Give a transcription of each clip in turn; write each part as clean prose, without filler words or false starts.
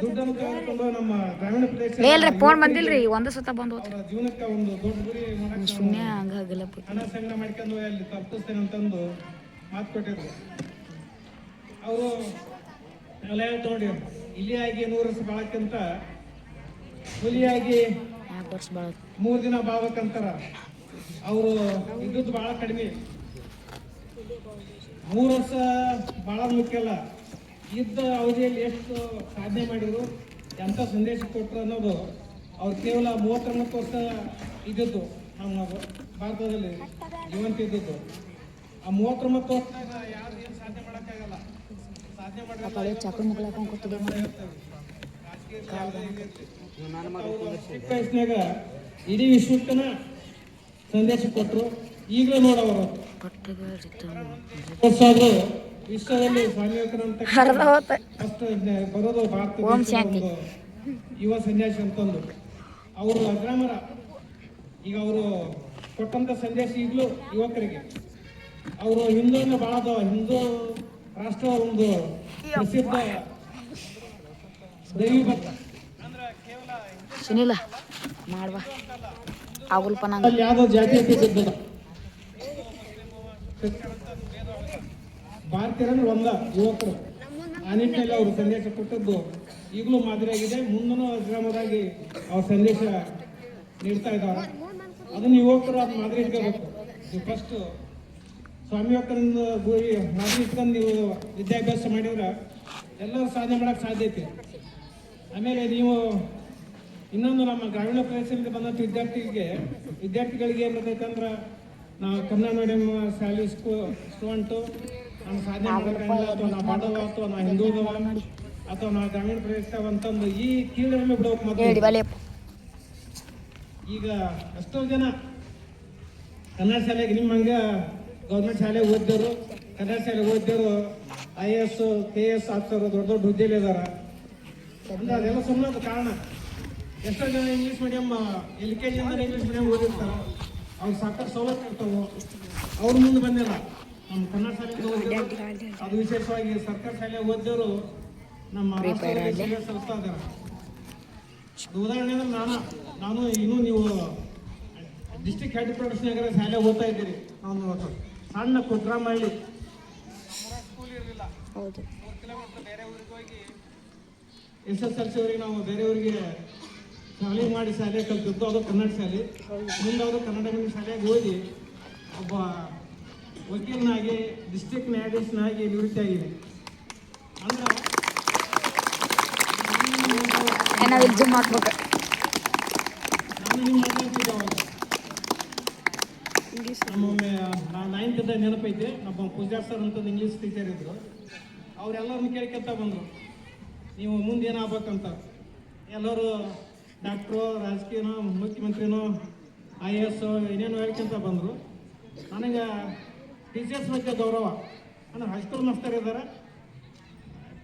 ದುಡ್ಡನ್ನು ಕಳ್ಕೊಂಡು ನಮ್ಮ ಗ್ರಾಮೀಣ ಪ್ರದೇಶ ಇಲ್ರಿ ಫೋನ್ ಬಂದಿಲ್ರಿ ಒಂದು ಸತ ಬಂದು ಅವರ ಜೀವನಕ್ಕೆ ಒಂದು ದೊಡ್ಡ ಗುರಿ ಮಾಡಕ್ಕೆ ಶೂನ್ಯ ಹಂಗಾಗಿಲ್ಲ ಹಣ ಸಂಗ್ರಹ ಮಾಡ್ಕೊಂಡು ಅಲ್ಲಿ ತಲುಪಿಸ್ತೇನೆ ಅಂತಂದು ಮಾತು ಕೊಟ್ಟಿದ್ರು. ಅವರು ಎಲ್ಲ ನೋಡಿ ಇಲಿಯಾಗಿ 100 ವರ್ಷ ಬಾಳಕ್ಕಿಂತ ಹುಲಿಯಾಗಿ 3 ದಿನ ಬಾಳ್ಬೇಕಂತಾರ. ಅವರು ಇದ್ದದ್ದು ಭಾಳ ಕಡಿಮೆ, 3 ವರ್ಷ ಭಾಳ ಮುಖ್ಯ. ಇದ್ದ ಅವಧಿಯಲ್ಲಿ ಎಷ್ಟು ಸಾಧನೆ ಮಾಡಿದ್ರು, ಎಂಥ ಸಂದೇಶ ಕೊಟ್ಟರು ಅನ್ನೋದು. ಅವ್ರು ಕೇವಲ 39 ವರ್ಷ ಇದ್ದದ್ದು ನಮ್ಮ ಭಾರತದಲ್ಲಿ ಜೀವಂತ ಇದ್ದದ್ದು. ಆ 39 ವರ್ಷದಾಗ ಯಾರು ಏನು ಸಾಧನೆ ಮಾಡೋಕ್ಕಾಗಲ್ಲ. ಸಾಧನೆ ಮಾಡಿದ್ರೆ ಚಿಕ್ಕ ವಯಸ್ಸಿನಾಗ ಇಡೀ ವಿಶ್ವಕ್ಕನ ಸಂದೇಶ ಕೊಟ್ಟರು. ಈಗಲೂ ನೋಡವರು ವಿಶ್ವದಲ್ಲಿ ಸ್ವಾಮಿ ವಿವೇಕಾನಂದ ಫಸ್ಟ್ ಬರೋದು ಭಾರತ ಯುವ ಸನ್ಯಾಸಿ ಅಂತಂದು. ಅವರು ಅಗ್ರಾಮರ. ಈಗ ಅವರು ಕೊಟ್ಟಂತ ಸಂದೇಶ ಈಗಲೂ ಯುವಕರಿಗೆ. ಅವರು ಹಿಂದೂನ ಭಾಳ ಹಿಂದೂ ರಾಷ್ಟ್ರ ಒಂದು ಪ್ರಸಿದ್ಧ ದೈವಿ ಭಕ್ತ. ಸುನಿಲ ಮಾಡುವ ಅಲ್ಲಿ ಯಾವುದೋ ಜಾತೀಯತೆ ಇದ್ದಲ್ಲ, ಭಾರತೀಯರಂದ್ರೆ ಒಂದ ಯುವಕರು. ಆ ನಿಟ್ಟಿನಲ್ಲಿ ಅವರು ಸಂದೇಶ ಕೊಟ್ಟದ್ದು ಈಗಲೂ ಮಾದರಿಯಾಗಿದೆ. ಮುಂದೂ ಅಗ್ರಾಮದಾಗಿ ಅವ್ರ ಸಂದೇಶ ನೀಡ್ತಾ ಇದ್ದಾರೆ. ಅದನ್ನು ಯುವಕರು ಅದು ಮಾದರಿ ಇಟ್ಕೋಬೇಕು. ನೀವು ಫಸ್ಟ್ ಸ್ವಾಮಿ ವಿವೇಕಾನಂದ ಗುರಿ ಮಾದರಿ ಇಟ್ಕೊಂಡು ನೀವು ವಿದ್ಯಾಭ್ಯಾಸ ಮಾಡಿದ್ರೆ ಎಲ್ಲರೂ ಸಾಧನೆ ಮಾಡೋಕ್ಕೆ ಸಾಧ್ಯ ಐತಿ. ಆಮೇಲೆ ನೀವು ಇನ್ನೊಂದು ನಮ್ಮ ಗ್ರಾಮೀಣ ಪ್ರದೇಶದಿಂದ ಬಂದಂಥ ವಿದ್ಯಾರ್ಥಿಗಳಿಗೆ ಏನಿರ್ತೈತಂದ್ರೆ, ನಾವು ಕನ್ನಡ ಮೀಡಿಯಂ ಶಾಲೆ ಸ್ಟೂಡೆಂಟು ನಮ್ಮ ಸಾಧನೆ ಮಾಡೋಕ್ಕಾಗಿಲ್ಲ, ಅಥವಾ ನಾವು ಬಡವ ಅಥವಾ ನಾವು ಹಿಂದೂದವ ಅಥವಾ ನಾವು ಗ್ರಾಮೀಣ ಪ್ರದೇಶ ಅಂತಂದು ಈ ಕೀಳರಿಮೆ ಬಿಡೋಕೆ ಮೊದಲು. ಈಗ ಎಷ್ಟೋ ಜನ ಕನ್ನಡ ಶಾಲೆಗೆ ನಿಮ್ಮಂಗೆ ಗೌರ್ಮೆಂಟ್ ಶಾಲೆ ಓದಿದವರು, ಕನ್ನಡ ಶಾಲೆ ಓದಿದವರು IAS KS ಆಗ್ತಾರೋ ದೊಡ್ಡ ದೊಡ್ಡ ಹುದ್ದೆಯಲ್ಲಿ ಇದಾರ. ಅಂದ್ರೆ ಅದೆಲ್ಲ ಸುಮ್ಮನೆ ಕಾರಣ. ಎಷ್ಟೋ ಜನ ಇಂಗ್ಲೀಷ್ ಮೀಡಿಯಂ LKG ಇಂದ ಇಂಗ್ಲೀಷ್ ಮೀಡಿಯಂ ಓದಿರ್ತಾರೆ. ಅವ್ರು ಸಾಕಷ್ಟು ಸವಲತ್ತು ಇರ್ತಾವೆ. ಅವ್ರ ಮುಂದೆ ಬಂದಿಲ್ಲ. ನಮ್ಮ ಕನ್ನಡ ಶಾಲೆಗೆ ಓದಿದ್ರು, ಅದು ವಿಶೇಷವಾಗಿ ಸರ್ಕಾರಿ ಶಾಲೆ ಓದಿದವರು ನಮ್ಮ ರಾಷ್ಟ್ರದಲ್ಲಿ ಸೇವೆ ಸಲ್ಲಿಸ್ತಾ ಇದ್ದಾರೆ. ಉದಾಹರಣೆ ಅಂದ್ರೆ ನಾನು ಇನ್ನೂ ನೀವು ಡಿಸ್ಟ್ರಿಕ್ಟ್ ಹೆಡ್ ಕ್ವಾರ್ಟರ್ಸ್ ನಗರ ಶಾಲೆ ಓದ್ತಾ ಇದ್ದೀರಿ. ನಾನು ಸಣ್ಣ ಕುಗ್ರಾಮಹಳ್ಳಿ ಸ್ಕೂಲ್ ಇರಲಿಲ್ಲ. 3 ಕಿಲೋಮೀಟರ್ ಬೇರೆ ಊರಿಗೆ ಹೋಗಿ SSLC ಅವರಿಗೆ ನಾವು ಬೇರೆ ಊರಿಗೆ ಟ್ರಾವೆಲಿಂಗ್ ಮಾಡಿ ಶಾಲೆ ಕಲ್ತಿದ್ದು. ಅದು ಕನ್ನಡ ಶಾಲೆ. ಮುಂದೆ ಅವರು ಕನ್ನಡ ಮೀಡಿಯಂ ಶಾಲೆಗೆ ಓದಿ ಒಬ್ಬ ವಕೀಲನಾಗಿ ಡಿಸ್ಟ್ರಿಕ್ಟ್ ನ್ಯಾಯಾಧೀಶನಾಗಿ ನಿವೃತ್ತಿ ಆಗಿದೆ. ಅಂದ್ರೆ ನಾನು ನಿಮ್ಮ ನಮ್ಮೊಮ್ಮೆ ನಾನು 9th ನೆನಪೈತೆ. ನಮ್ಮ ಪೂಜಾರ್ ಸರ್ ಅಂತ ಇಂಗ್ಲೀಷ್ ಟೀಚರ್ ಇದ್ರು. ಅವರೆಲ್ಲರನ್ನು ಕೇಳ್ಕೊಂತ ಬಂದರು, ನೀವು ಮುಂದೆ ಏನಾಗಬೇಕಂತ. ಎಲ್ಲರೂ ಡಾಕ್ಟ್ರು, ರಾಜಕೀಯನೋ, ಮುಖ್ಯಮಂತ್ರಿನೋ, IAS ಏನೇನೋ ಹೇಳ್ಕೊಂತ ಬಂದರು. ನನಗೆ ಟೀಚರ್ಸ್ ಬಗ್ಗೆ ಗೌರವ. ಅಂದರೆ ಹೈಸ್ಕೂಲ್ ಮಾಸ್ತರ್ ಇದ್ದಾರೆ,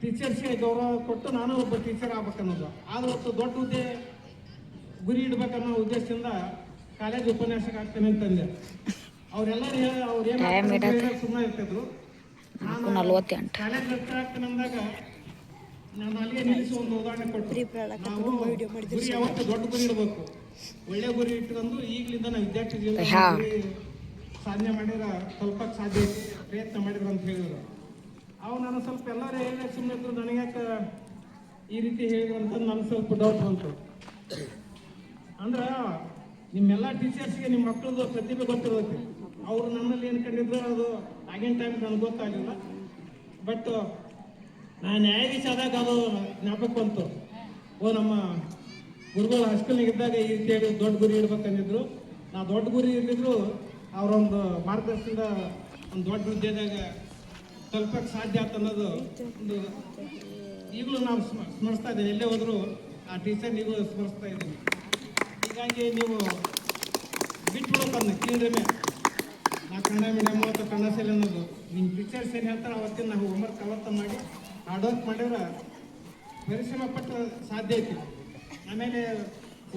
ಟೀಚರ್ಸ್ಗೆ ಗೌರವ ಕೊಟ್ಟು ನಾನು ಒಬ್ಬ ಟೀಚರ್ ಆಗ್ಬೇಕನ್ನೋದು. ಆದ್ರೆ ಹೊತ್ತು ದೊಡ್ಡ ಹುದ್ದೆ ಗುರಿ ಇಡ್ಬೇಕನ್ನೋ ಉದ್ದೇಶದಿಂದ ಕಾಲೇಜ್ ಉಪನ್ಯಾಸಕ ಆಗ್ತೇನೆ ಅಂತಂದೆ. ಅವರೆಲ್ಲರೂ ಅವ್ರು ಏನು ಸುಮ್ಮನೆ ಇರ್ತಿದ್ರು. ನಾನು ಕಾಲೇಜ್ ಲೆಕ್ಚರ್ ಆಗ್ತೇನೆ ಅಂದಾಗ ನಾನು ಅಲ್ಲಿಗೆ ನಿಲ್ಲಿಸಿ ಒಂದು ಉದಾಹರಣೆ ಕೊಟ್ಟು, ನಾವು ಗುರಿ ಯಾವತ್ತು ದೊಡ್ಡ ಗುರಿ ಇಡಬೇಕು. ಒಳ್ಳೆ ಗುರಿ ಇಟ್ಕೊಂಡು ಈಗಲಿಂದ ನಾವು ವಿದ್ಯಾರ್ಥಿ ಜೀವನ ಸಾಧನೆ ಮಾಡಿದ್ರೆ ಸ್ವಲ್ಪಕ್ಕೆ ಸಾಧ್ಯ ಪ್ರಯತ್ನ ಮಾಡಿದ್ರು ಅಂತ ಹೇಳಿದ್ರು. ಅವು ನಾನು ಸ್ವಲ್ಪ ಎಲ್ಲರೂ ಹೇಳಿ ಸುಮ್ಮನೆ ಇದ್ರು. ನನಗ್ಯಾಕೆ ಈ ರೀತಿ ಹೇಳಿದ್ರು ಅಂತ ನನಗೆ ಸ್ವಲ್ಪ ಡೌಟ್ ಬಂತು. ಅಂದ್ರೆ ನಿಮ್ಮೆಲ್ಲ ಟೀಚರ್ಸ್ಗೆ ನಿಮ್ಮ ಮಕ್ಕಳದ್ದು ಪ್ರತಿಭೆ ಗೊತ್ತಿರೋದಕ್ಕೆ ಅವರು ನನ್ನಲ್ಲಿ ಏನು ಕಂಡಿದ್ರು ಅದು ಆಗಿನ ಟೈಮ್ ನನಗೆ ಗೊತ್ತಾಗಲಿಲ್ಲ. ಬಟ್ ನಾನು ನ್ಯಾಯಾಧೀಶ ಆದಾಗ ಅದು ಜ್ಞಾಪಕ ಬಂತು. ನಮ್ಮ ಗುರುಗಳು ಹೈಸ್ಕೂಲ್ನಾಗಿದ್ದಾಗ ಈ ರೀತಿ ಹೇಳಿ ದೊಡ್ಡ ಗುರಿ ಇಡ್ಬೇಕಂದಿದ್ರು. ನಾ ದೊಡ್ಡ ಗುರಿ ಇರಲಿದ್ರು ಅವರೊಂದು ಮಾರ್ಗದರ್ಶನದ ಒಂದು ದೊಡ್ಡ ಹುದ್ದೆದಾಗ ತಲುಪಕ್ಕೆ ಸಾಧ್ಯ ಆಯ್ತು ಅನ್ನೋದು ಒಂದು ಈಗಲೂ ನಾವು ಸ್ಮರಿಸ್ತಾ ಇದ್ದೀವಿ. ಎಲ್ಲೇ ಹೋದರೂ ಆ ಟೀಚರ್ ನೀವು ಸ್ಮರಿಸ್ತಾ ಇದ್ದೀನಿ. ಹೀಗಾಗಿ ನೀವು ಬಿಟ್ಬಿಡೋದನ್ನ ಕೀಳ್ರಿಮೆ, ನಾ ಕನ್ನಡ ಮೀಡಿಯಮ್ ಅಥವಾ ಕನ್ನಡ ಶಾಲೆ ಅನ್ನೋದು ನಿಮ್ಮ ಟೀಚರ್ಸ್ ಏನು ಹೇಳ್ತಾರೆ ಅವತ್ತಿನ ನಾವು ಹೋಮ್ವರ್ಕ್ ಅವತ್ತ ಮಾಡಿ ಹಾರ್ಡ್ ವರ್ಕ್ ಮಾಡಿದ್ರೆ ಪರಿಶ್ರಮ ಪಟ್ಟು ಸಾಧ್ಯ ಐತಿ. ಆಮೇಲೆ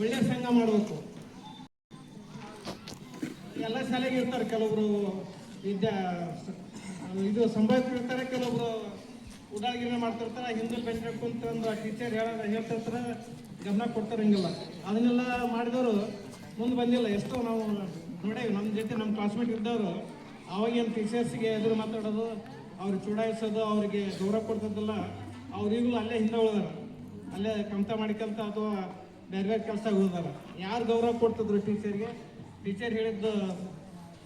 ಒಳ್ಳೆಯ ಸಂಘ ಮಾಡಬೇಕು. ಎಲ್ಲ ಶಾಲೆಗೆ ಇರ್ತಾರೆ, ಕೆಲವೊಬ್ರು ಇದು ಸಂಭಾವಿತರು ಇರ್ತಾರೆ, ಕೆಲವೊಬ್ರು ಉಡಾಗಿರಿ ಮಾಡ್ತಿರ್ತಾರೆ, ಹಿಂದೆ ಬೆಂಚ್ ಕುಂತ ಒಂದು ಟೀಚರ್ ಹೇಳ್ತಿರ್ತಾರೆ, ಗಮನ ಕೊಡ್ತಾರಂಗಿಲ್ಲ. ಅದನ್ನೆಲ್ಲ ಮಾಡಿದವರು ಮುಂದೆ ಬಂದಿಲ್ಲ. ಎಷ್ಟೋ ನಾವು ನೋಡೇವಿ, ನಮ್ಮ ಜೊತೆ ನಮ್ಮ ಕ್ಲಾಸ್ಮೇಟ್ ಇದ್ದವರು ಅವಾಗೇನು ಟೀಚರ್ಸ್ಗೆ ಎದುರು ಮಾತಾಡೋದು, ಅವ್ರಿಗೆ ಚುಡಾಯಿಸೋದು, ಅವರಿಗೆ ಗೌರವ ಕೊಡ್ತದಲ್ಲ, ಅವ್ರು ಈಗಲೂ ಅಲ್ಲೇ ಹಿಂದೆ ಉಳಿದಾರ, ಅಲ್ಲೇ ಕಮ್ತ ಮಾಡಿಕಂತ ಅಥವಾ ಬೇರೆ ಬೇರೆ ಕೆಲಸ ಉಳಿದಾರ. ಯಾರು ಗೌರವ ಕೊಡ್ತಿದ್ರು ಟೀಚರ್ಗೆ, ಟೀಚರ್ ಹೇಳಿದ್ದು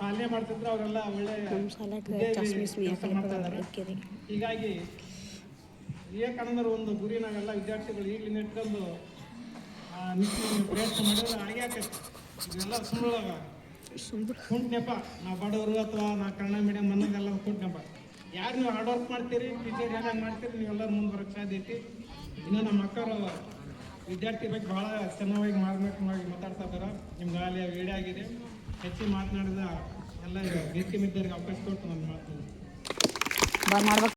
ಪಾಲನೆ ಮಾಡ್ತಿದ್ರು, ಅವರೆಲ್ಲ ಒಳ್ಳೆ ಕೆಲಸ ಮಾಡ್ತಾ ಇದ್ದಾರೆ. ಹೀಗಾಗಿ ವಿವೇಕಾನಂದರು ಒಂದು ಗುರಿ ನಾವೆಲ್ಲ ವಿದ್ಯಾರ್ಥಿಗಳು ಈಗಲಿಂದ ಇಟ್ಕೊಂಡು ನಿಟ್ಟಿನಲ್ಲಿ ಪ್ರಯತ್ನ ಮಾಡಿದ್ರೆ ಹಾಗೆ ಆಕೈತಿ. ಇದೆಲ್ಲ ಕುಂಟ್ ನೆಪ, ನಾವು ಬಡವರು ಅಥವಾ ನಾವು ಕನ್ನಡ ಮೀಡಿಯಂ ಅನ್ನೋದೆಲ್ಲ ಕುಂಟ್ ನೆಪ. ಯಾರು ನೀವು ಹಾರ್ಡ್ ವರ್ಕ್ ಮಾಡ್ತೀರಿ, ಟೀಚರ್ ಹೇಗೆ ಮಾಡ್ತೀರಿ, ನೀವೆಲ್ಲರೂ ಮುಂದೆ ಬರೋಕ್ಕೆ ಸಾಧ್ಯ ಐತಿ. ಇನ್ನು ನಮ್ಮ ಮಕ್ಕಳು ವಿದ್ಯಾರ್ಥಿ ಬಗ್ಗೆ ಭಾಳ ಚೆನ್ನಾಗಿ ಮಾರ್ಮಿಕವಾಗಿ ಮಾತಾಡ್ತಾ ಇದ್ದಾರೆ. ನಿಮ್ಗೆ ಅಲ್ಲಿ ವಿಡಿಯೋ ಆಗಿದೆ. ಹೆಚ್ಚಿಗೆ ಮಾತನಾಡಿದ ಎಲ್ಲ ವೇದಿಕೆ ಮಿದ್ದರಿಗೆ ಅವಕಾಶ ಕೊಟ್ಟು ನಾನು ಮಾತನಾಡ್ತೀನಿ. ಮಾಡ್ಬೇಕು.